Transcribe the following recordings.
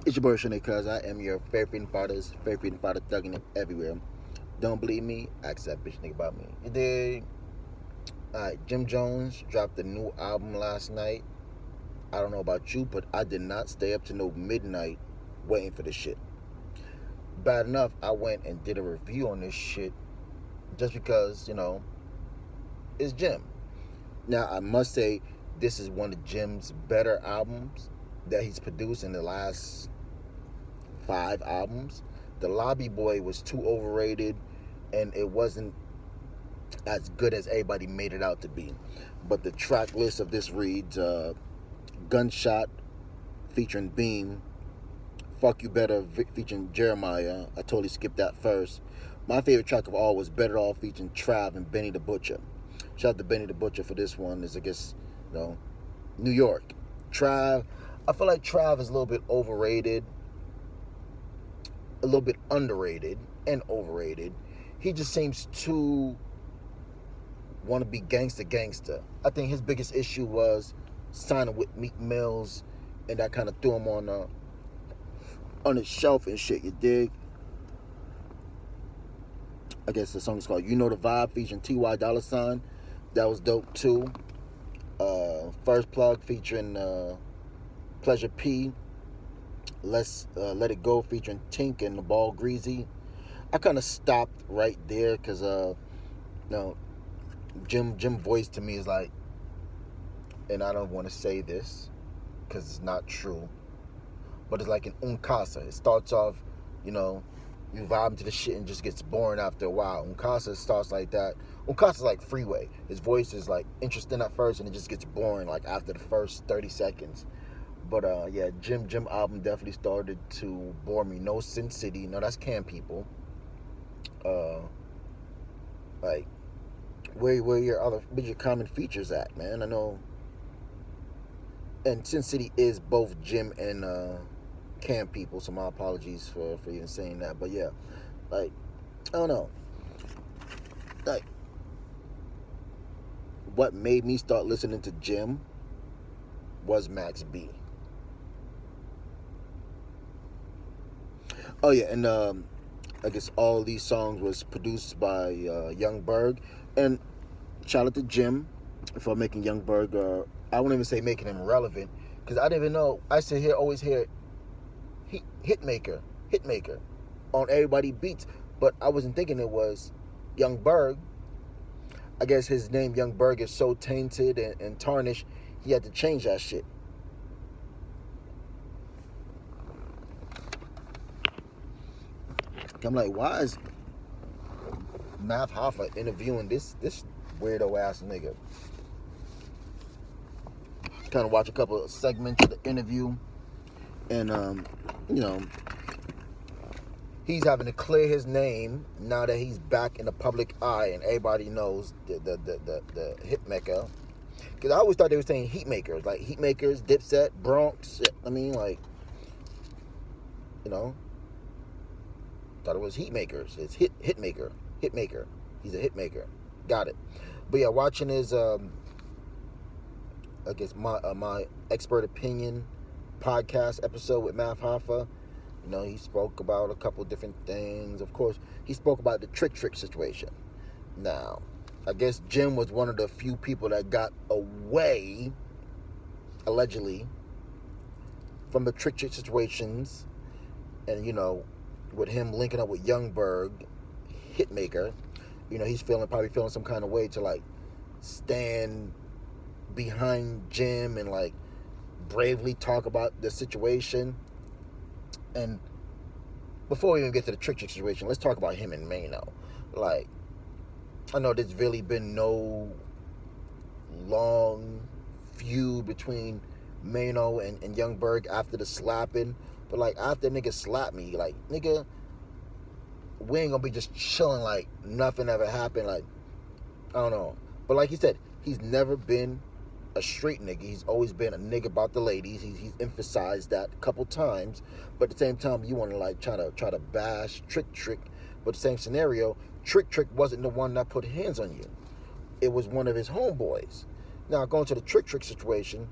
It's your boy Shanae Cuz. I am your favorite freedom father, thugging it everywhere. Don't believe me? Ask that bitch nigga about me. You dig? Alright, Jim Jones dropped a new album last night. I don't know about you, but I did not stay up to no midnight waiting for this shit. Bad enough, I went and did a review on this shit just because, it's Jim. Now, I must say, this is one of Jim's better albums that he's produced in the last 5 albums. The Lobby Boy was too overrated, and it wasn't as good as everybody made it out to be. But the track list of this reads Gunshot featuring Beam, Fuck You Better featuring Jeremiah. I totally skipped that first. My favorite track of all was Better Off featuring Trav and Benny the Butcher. Shout out to Benny the Butcher for this one. Is I guess, New York. Trav, I feel like Trav is a little bit overrated, a little bit underrated, and overrated. He just seems too want to be gangster. I think his biggest issue was signing with Meek Mills, and that kind of threw him on his shelf and shit. You dig? I guess the song is called "You Know the Vibe" featuring Ty Dolla $ign. That was dope too. First Plug featuring Pleasure P. Let It Go featuring Tink and the Ball Greasy. I kind of stopped right there because Jim voice to me is like, and I don't want to say this because it's not true, but it's like an uncasa. It starts off, you vibe to the shit and just gets boring after a while. Uncasa starts like that. Uncasa's like Freeway. His voice is like interesting at first and it just gets boring like after the first 30 seconds. But yeah, Jim album definitely started to bore me. No Sin City. No, that's Cam People. Like, where your common features at, man? I know. And Sin City is both Jim and Cam People, so my apologies for even saying that. But yeah, like, I don't know. Like, what made me start listening to Jim was Max B. Oh yeah, and I guess all these songs was produced by Young Berg, and shout out to Jim for making Young Berg. I won't even say making him relevant, because I didn't even know. I always hear hitmaker on everybody beats, but I wasn't thinking it was Young Berg. I guess his name Young Berg is so tainted and tarnished, he had to change that shit. I'm like, why is Math Hoffa interviewing this weirdo ass nigga? Kind of watch a couple of segments of the interview, and he's having to clear his name now that he's back in the public eye and everybody knows the hit maker. Because I always thought they were saying heat makers, like heat makers, Dipset, Bronx. I mean, like, thought it was heat makers. It's hit maker. He's a hit maker. Got it. But yeah, watching his I guess my expert opinion podcast episode with Math Hoffa. He spoke about a couple different things. Of course, he spoke about the trick situation. Now, I guess Jim was one of the few people that got away, allegedly, from the trick situations, and with him linking up with Youngberg, hitmaker, he's probably feeling some kind of way to like stand behind Jim and like bravely talk about the situation. And before we even get to the trick situation, let's talk about him and Mano. Like, I know there's really been no long feud between Mano and Youngberg after the slapping. But like, after nigga slapped me, like, nigga, we ain't gonna be just chilling like nothing ever happened. Like, I don't know. But like he said, he's never been a straight nigga. He's always been a nigga about the ladies. He's emphasized that a couple times. But at the same time, you want to like try to bash Trick. But the same scenario, Trick wasn't the one that put hands on you. It was one of his homeboys. Now, going to the Trick situation,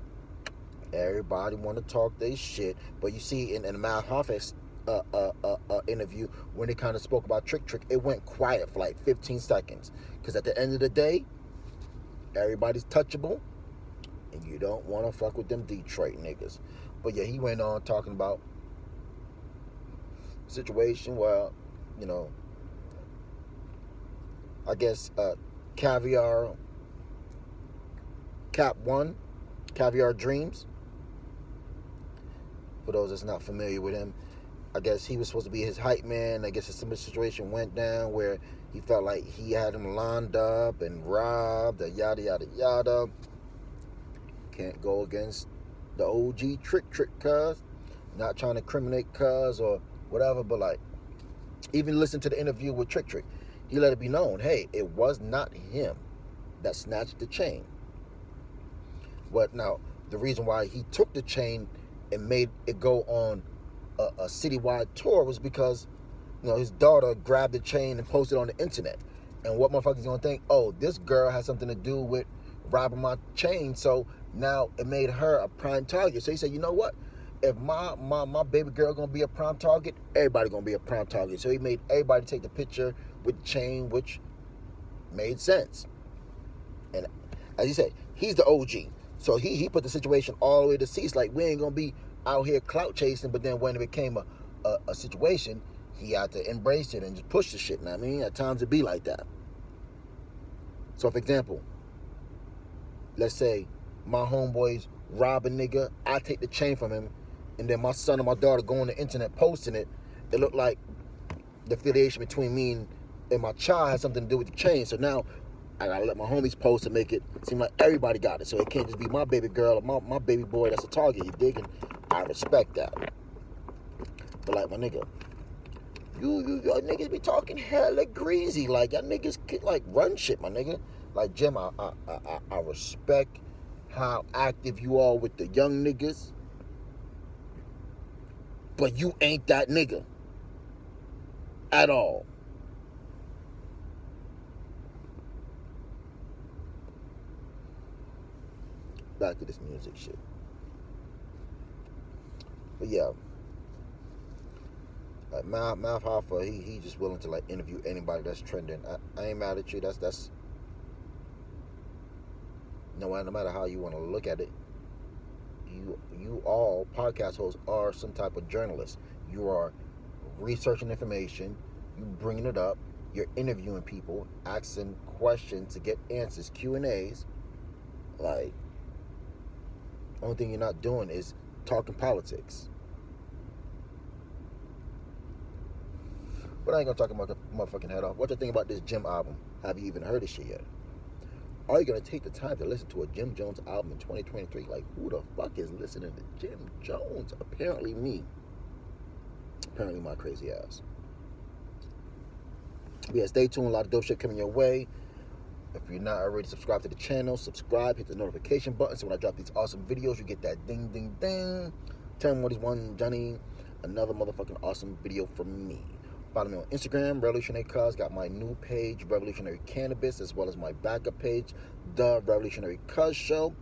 Everybody want to talk their shit, but you see in the Mal Hoffa interview, when they kind of spoke about Trick, it went quiet for like 15 seconds. Because at the end of the day, everybody's touchable, and you don't want to fuck with them Detroit niggas. But yeah, he went on talking about situation where, you know, I guess Caviar Cap 1, Caviar Dreams. For those that's not familiar with him, I guess he was supposed to be his hype man. I guess a similar situation went down where he felt like he had him lined up and robbed, yada, yada, yada. Can't go against the OG Trick, cuz. Not trying to criminate cuz or whatever, but like, even listen to the interview with Trick. He let it be known, hey, it was not him that snatched the chain. But now, the reason why he took the chain and made it go on a citywide tour was because, you know, his daughter grabbed the chain and posted on the internet. And what motherfuckers gonna think? Oh, this girl has something to do with robbing my chain. So now it made her a prime target. So he said, you know what? If my baby girl gonna be a prime target, everybody gonna be a prime target. So he made everybody take the picture with the chain, which made sense. And as he said, he's the OG. So he put the situation all the way to cease. Like, we ain't gonna be out here clout chasing, but then when it became a situation, he had to embrace it and just push the shit. You know what I mean? At times it be like that. So for example, let's say my homeboys rob a nigga, I take the chain from him, and then my son or my daughter go on the internet posting it. It looked like the affiliation between me and my child has something to do with the chain. So now I gotta let my homies post to make it seem like everybody got it. So it can't just be my baby girl or my baby boy that's a target. You dig? And I respect that. But like, my nigga, you niggas be talking hella greasy. Like, y'all niggas like run shit, my nigga. Like, Jim, I respect how active you are with the young niggas, but you ain't that nigga at all. Back to this music shit. But yeah, like Mal Hoffa, he just willing to like interview anybody that's trending. I ain't mad at you. That's no matter how you want to look at it. You all podcast hosts are some type of journalist. You are researching information, you bringing it up, you're interviewing people, asking questions to get answers, Q&As. Like, only thing you're not doing is talking politics. But I ain't gonna talk about the motherfucking head off. What you think about this Jim album? Have you even heard this shit yet? Are you gonna take the time to listen to a Jim Jones album in 2023? Like, who the fuck is listening to Jim Jones? Apparently me. Apparently my crazy ass. But yeah, stay tuned. A lot of dope shit coming your way. If you're not already subscribed to the channel, subscribe, hit the notification button, so when I drop these awesome videos, you get that ding, ding, ding. Tell me what is one, Johnny, another motherfucking awesome video from me. Follow me on Instagram, Revolutionary Cuz. Got my new page, Revolutionary Cannabis, as well as my backup page, The Revolutionary Cuz Show.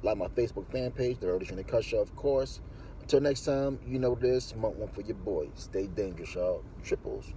Like my Facebook fan page, The Revolutionary Cuz Show, of course. Until next time, you know this. Smoke one for your boy. Stay dangerous, y'all. Triples.